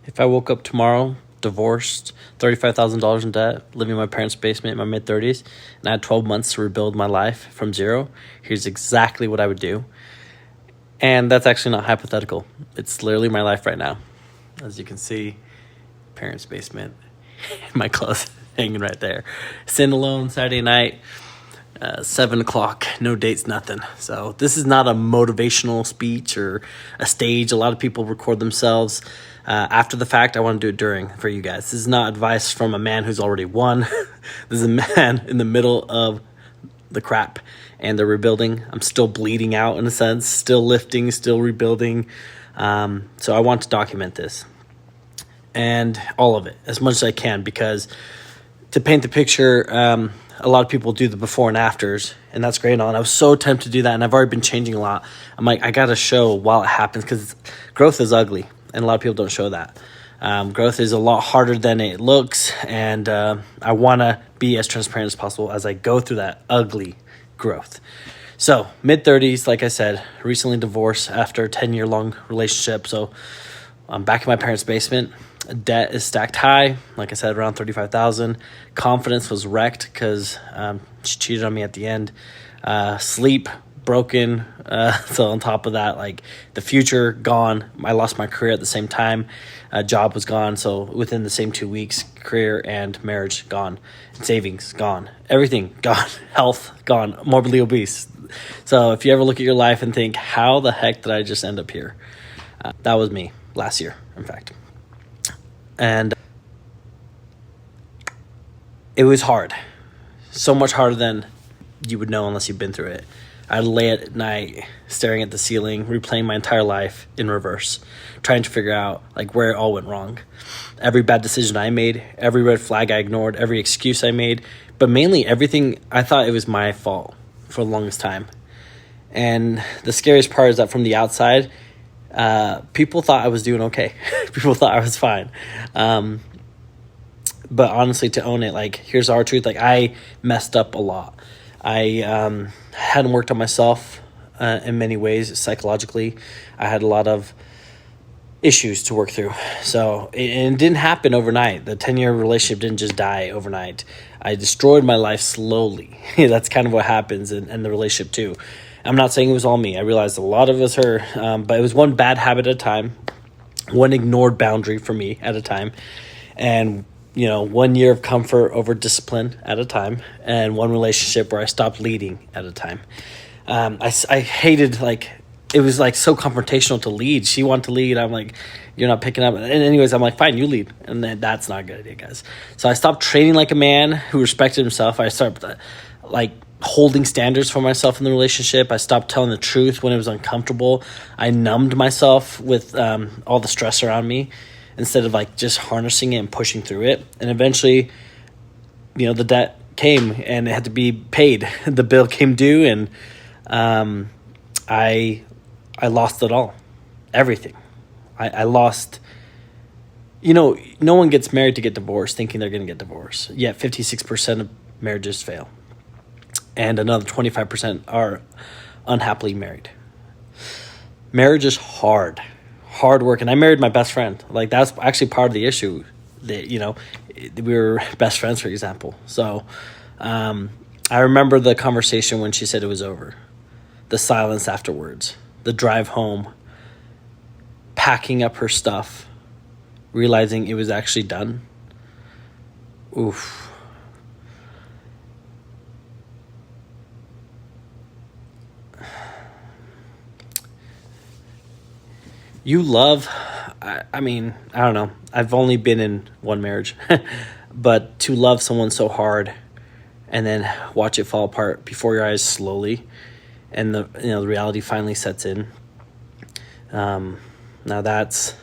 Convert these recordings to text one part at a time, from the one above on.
If I woke up tomorrow, divorced, $35,000 in debt, living in my parents' basement in my mid-30s, and I had 12 months to rebuild my life from zero, here's exactly what I would do. And that's actually not hypothetical. It's literally my life right now. As you can see, parents' basement, my clothes hanging right there. Sitting alone Saturday night, 7 o'clock, no dates, nothing. So this is not a motivational speech or a stage. A lot of people record themselves after the fact. I want to do it during for you guys. This is not advice from a man who's already won. This is a man in the middle of the crap and they're rebuilding. I'm still bleeding out in a sense, still lifting, still rebuilding. So I want to document this and all of it as much as I can, because to paint the picture, a lot of people do the before and afters, and that's great and all. And I was so tempted to do that, and I've already been changing a lot. I'm like, I got to show while it happens, because growth is ugly, and a lot of people don't show that. Growth is a lot harder than it looks, and I want to be as transparent as possible as I go through that ugly growth. So, mid-30s, like I said, recently divorced after a 10-year-long relationship. So, I'm back in my parents' basement. Debt is stacked high, like I said, around $35,000. Confidence was wrecked because she cheated on me at the end. Sleep broken. So on top of that, like the future gone. I lost my career at the same time. Job was gone. So within the same 2 weeks, career and marriage gone. Savings gone. Everything gone. Health gone. Morbidly obese. So if you ever look at your life and think, how the heck did I just end up here? That was me last year, in fact. And it was hard. So much harder than you would know unless you've been through it. I'd lay at night staring at the ceiling, replaying my entire life in reverse, trying to figure out like where it all went wrong. Every bad decision I made, every red flag I ignored, every excuse I made, but mainly everything, I thought it was my fault for the longest time. And the scariest part is that from the outside, people thought I was doing okay. People thought I was fine. But honestly, to own it, like, here's our truth. Like, I messed up a lot. I hadn't worked on myself in many ways psychologically. I had a lot of issues to work through. So it didn't happen overnight. The 10-year relationship didn't just die overnight. I destroyed my life slowly. That's kind of what happens in the relationship too. I'm not saying it was all me. I realized a lot of it was her, but it was one bad habit at a time, one ignored boundary for me at a time, and 1 year of comfort over discipline at a time, and one relationship where I stopped leading at a time. I hated, like, it was like so confrontational to lead. She wanted to lead. I'm like, you're not picking up. And anyways, I'm like, fine, you lead. And then that's not a good idea, guys. So I stopped training like a man who respected himself. I started holding standards for myself in the relationship. I stopped telling the truth when it was uncomfortable. I numbed myself with all the stress around me instead of just harnessing it and pushing through it. And eventually, the debt came and it had to be paid. The bill came due, and I lost it all. Everything. I lost. No one gets married to get divorced thinking they're going to get divorced. Yet 56% of marriages fail. And another 25% are unhappily married. Marriage is hard work. And I married my best friend. Like, that's actually part of the issue. That we were best friends, for example. So I remember the conversation when she said it was over. The silence afterwards. The drive home. Packing up her stuff. Realizing it was actually done. Oof. You love, I mean, I don't know. I've only been in one marriage. But to love someone so hard and then watch it fall apart before your eyes slowly, and the reality finally sets in. Now that's,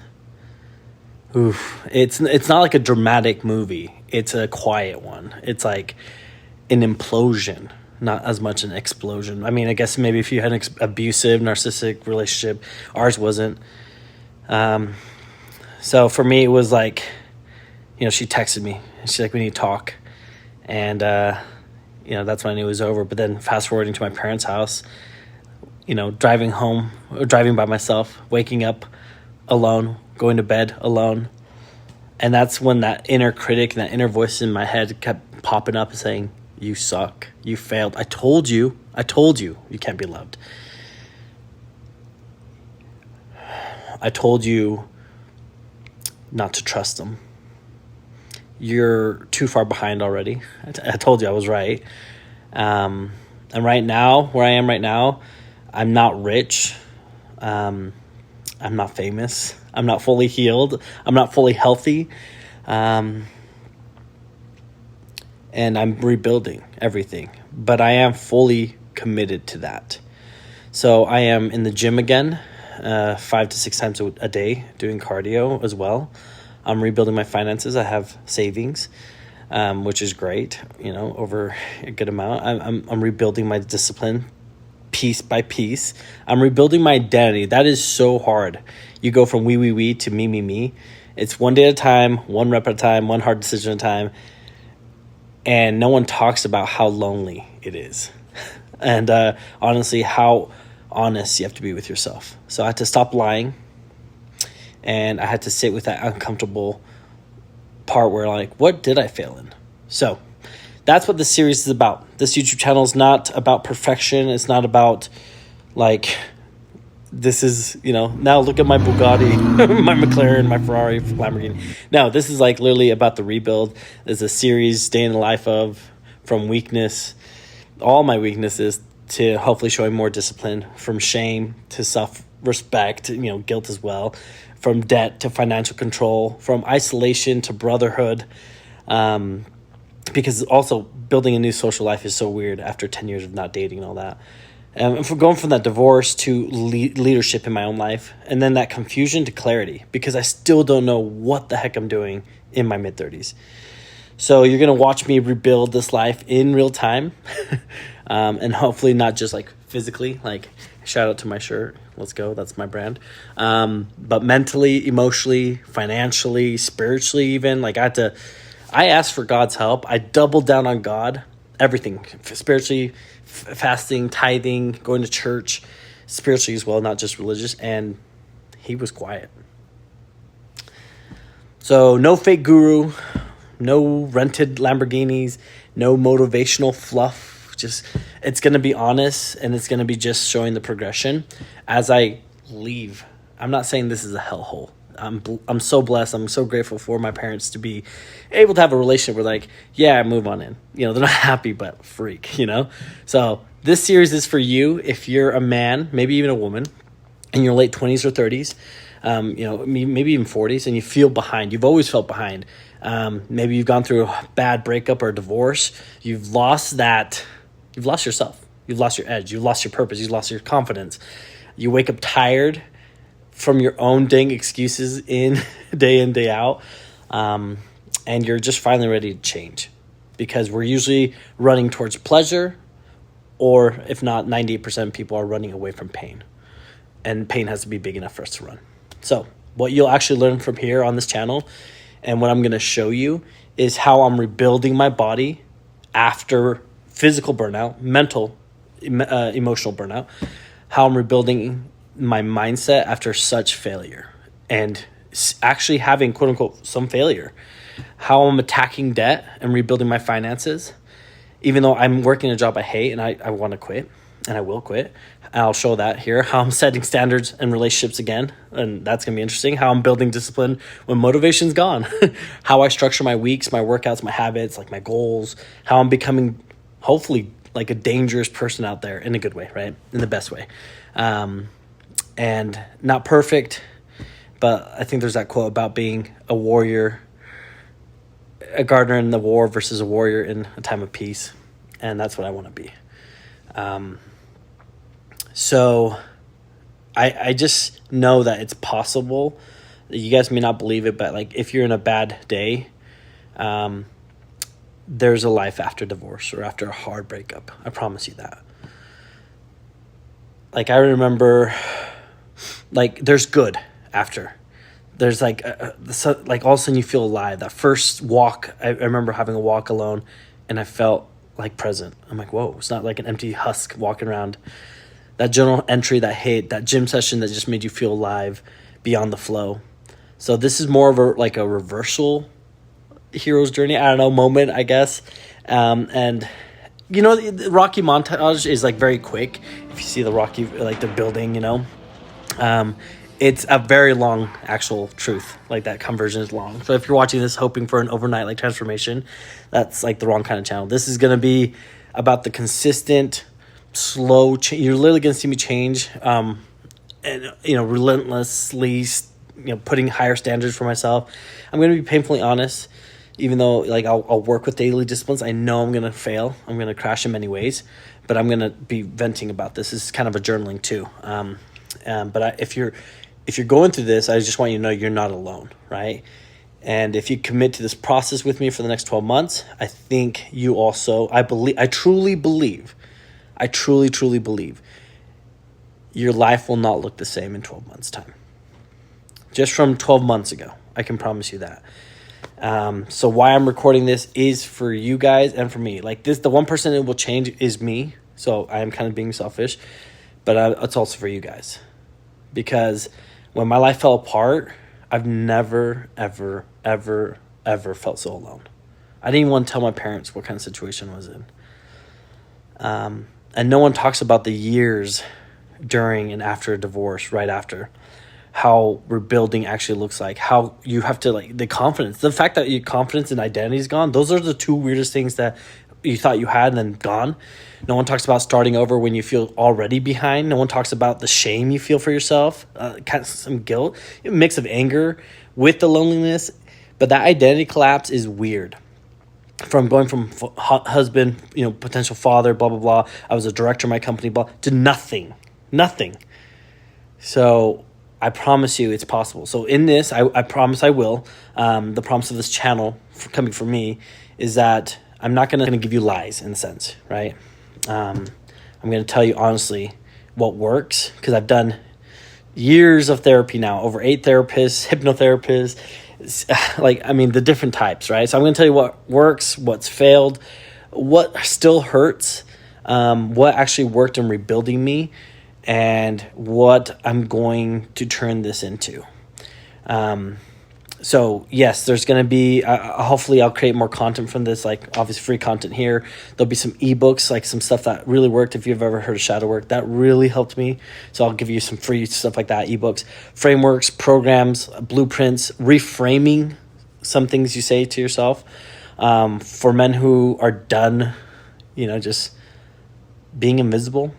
it's not like a dramatic movie. It's a quiet one. It's like an implosion, not as much an explosion. I mean, I guess maybe if you had an abusive, narcissistic relationship, ours wasn't. So for me, it was like, she texted me. She's like, we need to talk. And, that's when I knew it was over. But then fast forwarding to my parents' house, driving home, or driving by myself, waking up alone, going to bed alone, And that's when that inner critic and that inner voice in my head kept popping up and saying, you suck, you failed, I told you you can't be loved, I told you not to trust them, you're too far behind already, I told you I was right. And right now, where I am right now, I'm not rich, I'm not famous, I'm not fully healed, I'm not fully healthy, and I'm rebuilding everything, but I am fully committed to that. So I am in the gym again, 5 to 6 times a day, doing cardio as well. I'm rebuilding my finances. I have savings, which is great, over a good amount. I'm rebuilding my discipline piece by piece. I'm rebuilding my identity. That is so hard. You go from we to me. It's one day at a time, one rep at a time, one hard decision at a time. And no one talks about how lonely it is. And honestly, how honest you have to be with yourself. So I had to stop lying. And I had to sit with that uncomfortable part where, like, what did I fail in? So that's what this series is about. This YouTube channel is not about perfection. It's not about, like, this is, now look at my Bugatti, my McLaren, my Ferrari, Lamborghini. No, this is like literally about the rebuild. There's a series, day in the life of, from weakness, all my weaknesses, to hopefully showing more discipline, from shame to self-respect, guilt as well, from debt to financial control, from isolation to brotherhood. Because also building a new social life is so weird after 10 years of not dating and all that. And from going from that divorce to leadership in my own life, and then that confusion to clarity, because I still don't know what the heck I'm doing in my mid-30s. So you're going to watch me rebuild this life in real time, and hopefully not just like physically, like shout out to my shirt. Let's go. That's my brand. But mentally, emotionally, financially, spiritually, even like I asked for God's help. I doubled down on God, everything, spiritually, fasting, tithing, going to church, spiritually as well, not just religious. And he was quiet. So no fake guru, no rented Lamborghinis, no motivational fluff. Just, it's going to be honest, and it's going to be just showing the progression as I leave. I'm not saying this is a hellhole. I'm so blessed. I'm so grateful for my parents to be able to have a relationship where, like, yeah, I move on in. They're not happy, but freak, So this series is for you if you're a man, maybe even a woman, in your late 20s or 30s, maybe even 40s, and you feel behind. You've always felt behind. Maybe you've gone through a bad breakup or divorce. You've lost yourself. You've lost your edge. You've lost your purpose. You've lost your confidence. You wake up tired from your own dang excuses day in, day out. And you're just finally ready to change, because we're usually running towards pleasure, or if not, 98% of people are running away from pain, and pain has to be big enough for us to run. So what you'll actually learn from here on this channel, and what I'm going to show you, is how I'm rebuilding my body after physical burnout, mental, emotional burnout, how I'm rebuilding my mindset after such failure, and actually having, quote unquote, some failure, how I'm attacking debt and rebuilding my finances, even though I'm working a job I hate and I want to quit, and I will quit. And I'll show that here, how I'm setting standards in relationships again, and that's going to be interesting, how I'm building discipline when motivation's gone, how I structure my weeks, my workouts, my habits, like my goals, how I'm becoming, hopefully, like a dangerous person out there in a good way, right? In the best way. And not perfect, but I think there's that quote about being a warrior, a gardener in the war versus a warrior in a time of peace. And that's what I want to be. So I just know that it's possible. You guys may not believe it, but like if you're in a bad day, there's a life after divorce or after a hard breakup. I promise you that. Like I remember, like there's good after. There's like like all of a sudden you feel alive. That first walk, I remember having a walk alone, and I felt like present. I'm like, whoa, it's not like an empty husk walking around. That journal entry that hit, that gym session that just made you feel alive beyond the flow. So this is more of a reversal hero's journey. I don't know, moment, I guess. And the Rocky montage is like very quick. If you see the Rocky, like the building, it's a very long actual truth. Like that conversion is long. So if you're watching this hoping for an overnight like transformation, that's like the wrong kind of channel. This is going to be about the consistent, slow change. You're literally going to see me change, and relentlessly, putting higher standards for myself. I'm going to be painfully honest. Even though like I'll work with daily disciplines, I know I'm going to fail. I'm going to crash in many ways, but I'm going to be venting about this. This is kind of a journaling too. But if you're going through this, I just want you to know you're not alone, right? And if you commit to this process with me for the next 12 months, I think you also, I truly believe your life will not look the same in 12 months' time. Just from 12 months ago, I can promise you that. So why I'm recording this is for you guys and for me. Like this, the one person that will change is me. So I am kind of being selfish, but it's also for you guys. Because when my life fell apart, I've never, ever, ever, ever felt so alone. I didn't even want to tell my parents what kind of situation I was in. And no one talks about the years during and after a divorce, right after. How rebuilding actually looks like, how you have to the confidence, the fact that your confidence and identity is gone. Those are the two weirdest things that you thought you had and then gone. No one talks about starting over when you feel already behind. No one talks about the shame you feel for yourself, kind of some guilt, a mix of anger with the loneliness. But that identity collapse is weird. From going from husband, potential father, blah, blah, blah. I was a director of my company, blah, to nothing. So I promise you it's possible. So in this, I promise I will. The promise of this channel coming from me is that I'm not going to give you lies in a sense, right? I'm going to tell you honestly what works because I've done years of therapy now, over 8 therapists, hypnotherapists, the different types, right? So I'm going to tell you what works, what's failed, what still hurts, what actually worked in rebuilding me, and what I'm going to turn this into. So yes, there's going to be, hopefully I'll create more content from this, like obviously free content here. There'll be some ebooks, like some stuff that really worked. If you've ever heard of shadow work, that really helped me. So I'll give you some free stuff like that, ebooks, frameworks, programs, blueprints, reframing some things you say to yourself. For men who are done, just being invisible,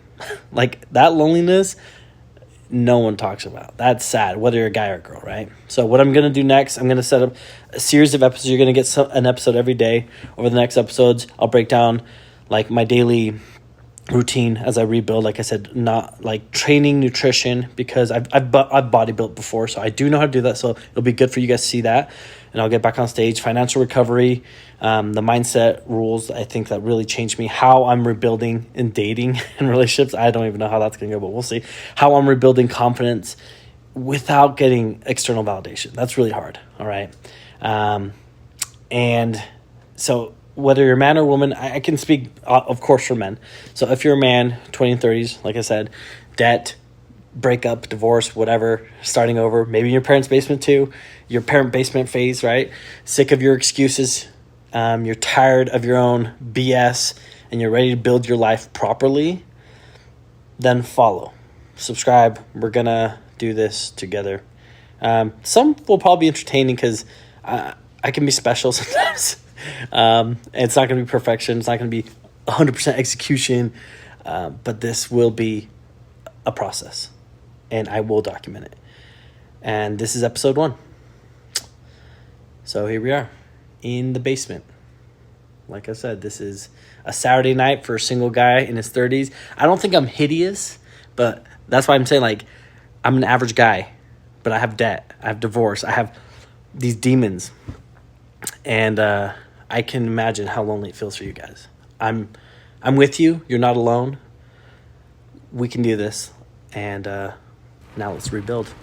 like that loneliness, no one talks about. That's sad, whether you're a guy or a girl, right? So what I'm going to do next, I'm going to set up a series of episodes. You're going to get an episode every day. Over the next episodes, I'll break down like my daily routine as I rebuild. Like I said, not like training, nutrition, because I've bodybuilt before, so I do know how to do that. So it'll be good for you guys to see that. And I'll get back on stage. Financial recovery, the mindset rules, I think that really changed me. How I'm rebuilding in dating and relationships. I don't even know how that's going to go, but we'll see. How I'm rebuilding confidence without getting external validation. That's really hard, all right? And so whether you're a man or woman, I can speak, of course, for men. So if you're a man, 20 and 30s, like I said, debt, breakup, divorce, whatever, starting over, maybe in your parents' basement too, your parent basement phase, right? Sick of your excuses, you're tired of your own BS, and you're ready to build your life properly, then follow. Subscribe. We're going to do this together. Some will probably be entertaining because I can be special sometimes. It's not going to be perfection. It's not going to be 100% execution, but this will be a process, and I will document it. And this is episode 1. So here we are in the basement. Like I said, this is a Saturday night for a single guy in his 30s. I don't think I'm hideous, but that's why I'm saying, like, I'm an average guy, but I have debt, I have divorce, I have these demons, and I can imagine how lonely it feels for you guys. I'm with you. You're not alone. We can do this, and now let's rebuild.